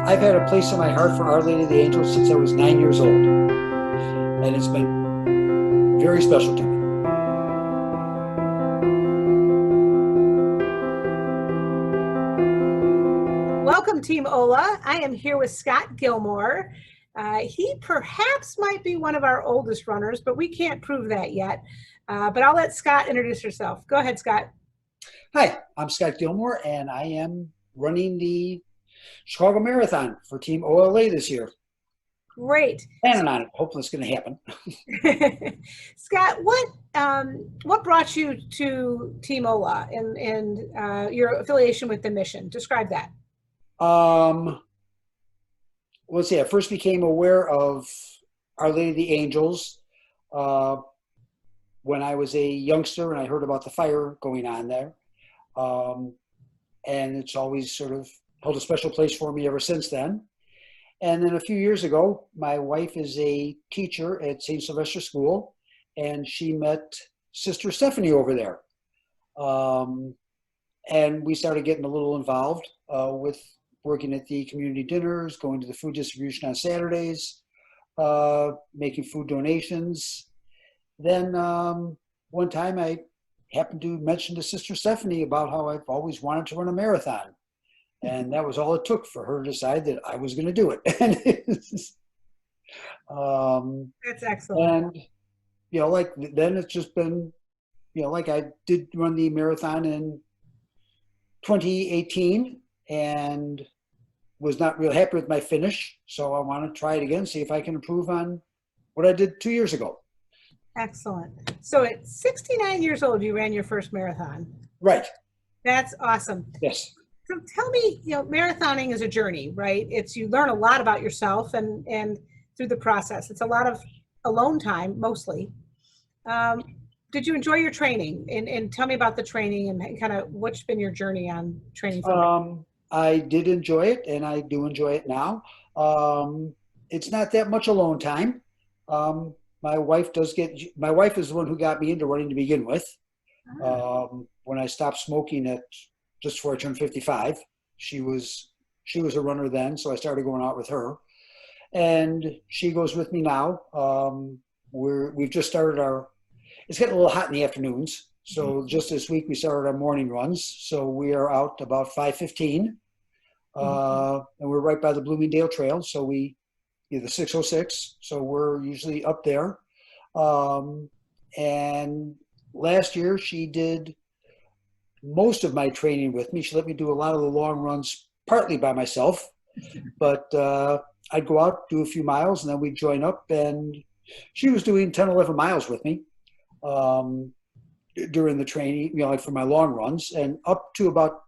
I've had a place in my heart for Our Lady of the Angels since I was 9 years old, and it's been very special to me. Welcome, Team Ola. I am here with Scott Gilmore. He perhaps might be one of our oldest runners, but we can't prove that yet. But I'll let Scott introduce herself. Go ahead, Scott. Hi, I'm Scott Gilmore, and I am running the Chicago Marathon for Team Ola this year. Great. Planning on it. Hopefully it's going to happen. Scott, what brought you to Team Ola and your affiliation with the mission? Describe that. Let's see, I first became aware of Our Lady of the Angels when I was a youngster and I heard about the fire going on there. And it's always sort of held a special place for me ever since then. And then a few years ago, my wife is a teacher at St. Sylvester School, and she met Sister Stephanie over there. And we started getting a little involved with working at the community dinners, going to the food distribution on Saturdays, making food donations. Then one time I happened to mention to Sister Stephanie about how I've always wanted to run a marathon. And that was all it took for her to decide that I was going to do it. That's excellent. And, then it's just been, I did run the marathon in 2018 and was not real happy with my finish. So I want to try it again, see if I can improve on what I did 2 years ago. Excellent. So at 69 years old, you ran your first marathon. Right. That's awesome. Yes. So tell me, marathoning is a journey, right? You learn a lot about yourself and through the process. It's a lot of alone time, mostly. Did you enjoy your training? And tell me about the training and kind of what's been your journey on training for I did enjoy it, and I do enjoy it now. It's not that much alone time. My wife is the one who got me into running to begin with. When I stopped smoking at just before I turned 55, she was a runner then, so I started going out with her, and she goes with me now. We've just started it's getting a little hot in the afternoons, so just this week we started our morning runs. So we are out about 5:15, and we're right by the Bloomingdale Trail. So the 606. So we're usually up there. And last year she did most of my training with me. She let me do a lot of the long runs partly by myself, but I'd go out, do a few miles, and then we'd join up, and she was doing 10, 11 miles with me during the training, like for my long runs, and up to about,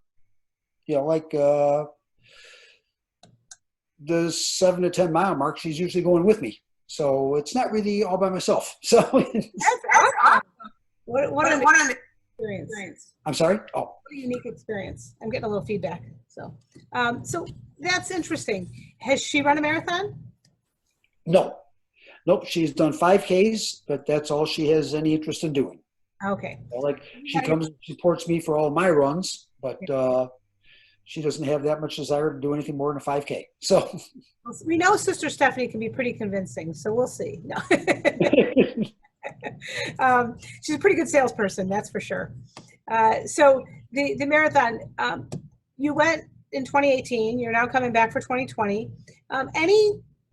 the 7 to 10 mile mark, she's usually going with me. So it's not really all by myself. So that's awesome. What an experience. I'm sorry? Oh. What a unique experience. I'm getting a little feedback. So that's interesting. Has she run a marathon? No. Nope. She's done 5Ks, but that's all she has any interest in doing. Okay. She comes and supports me for all my runs, but she doesn't have that much desire to do anything more than a 5K. So we know Sister Stephanie can be pretty convincing, so we'll see. No. She's a pretty good salesperson, that's for sure. So the marathon, you went in 2018. You're now coming back for 2020.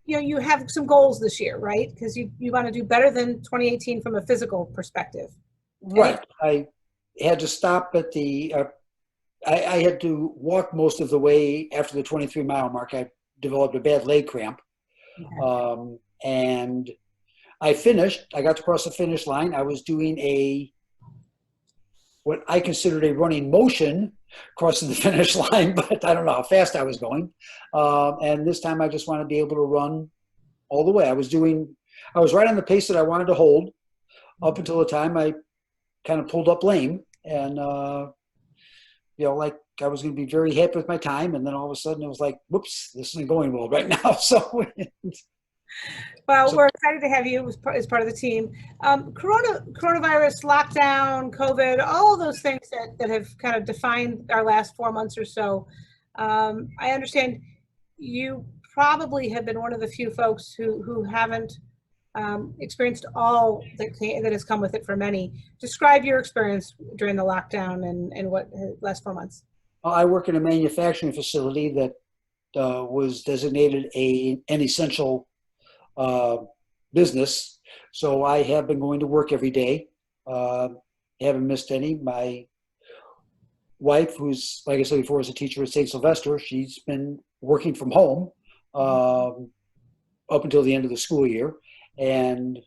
You have some goals this year, right? Because you want to do better than 2018 from a physical perspective. Right. I had to stop at the. I had to walk most of the way after the 23-mile mark. I developed a bad leg cramp, and I finished. I got to cross the finish line. I was doing what I considered a running motion crossing the finish line, but I don't know how fast I was going. And this time I just wanted to be able to run all the way. I was right on the pace that I wanted to hold up until the time I kind of pulled up lame, and I was going to be very happy with my time, and then all of a sudden it was like, whoops, this isn't going well right now. So we're excited to have you as part of the team. Coronavirus, lockdown, COVID, all of those things that have kind of defined our last 4 months or so. I understand you probably have been one of the few folks who haven't experienced all that has come with it for many. Describe your experience during the lockdown and what last 4 months. I work in a manufacturing facility that was designated an essential uh, business. So I have been going to work every day. Uh, haven't missed any. My wife, who's, like I said before, is a teacher at St. Sylvester, she's been working from home um, up until the end of the school year. And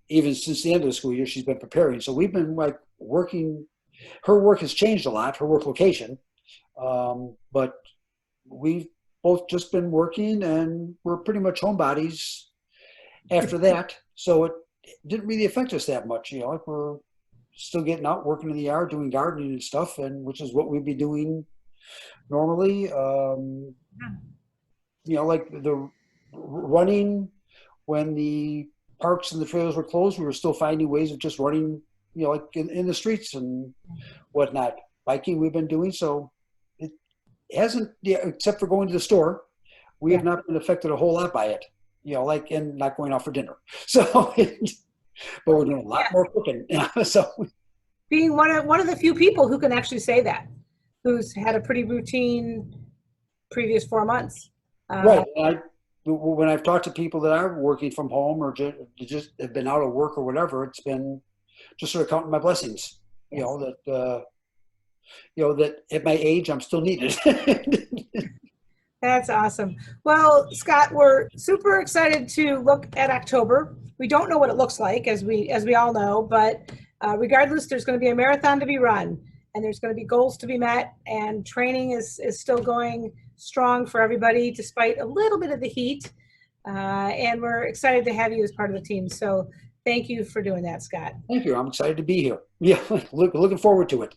even since the end of the school year, she's been preparing. So we've been like working. Her work has changed a lot, her work location. But we've both just been working and we're pretty much homebodies after that. So it didn't really affect us that much. You know, like we're still getting out, working in the yard, doing gardening and stuff, and which is what we'd be doing normally. You know, like the running when the parks and the trails were closed, we were still finding ways of just running, you know, like in the streets and whatnot. Biking we've been doing, so it hasn't, yeah, except for going to the store, we Yeah. have not been affected a whole lot by it. You know, like and not going out for dinner. So, but we're doing a lot Yeah. more cooking. So Being one of the few people who can actually say that, who's had a pretty routine previous 4 months. right, and when I've talked to people that are working from home or just have been out of work or whatever, it's been just sort of counting my blessings. You Yes. know that you know that at my age I'm still needed. That's awesome. Well, Scott, we're super excited to look at October. We don't know what it looks like, as we all know, but regardless, there's going to be a marathon to be run, and there's going to be goals to be met, and training is still going strong for everybody, despite a little bit of the heat. And we're excited to have you as part of the team. So thank you for doing that, Scott. Thank you. I'm excited to be here. Yeah, looking forward to it.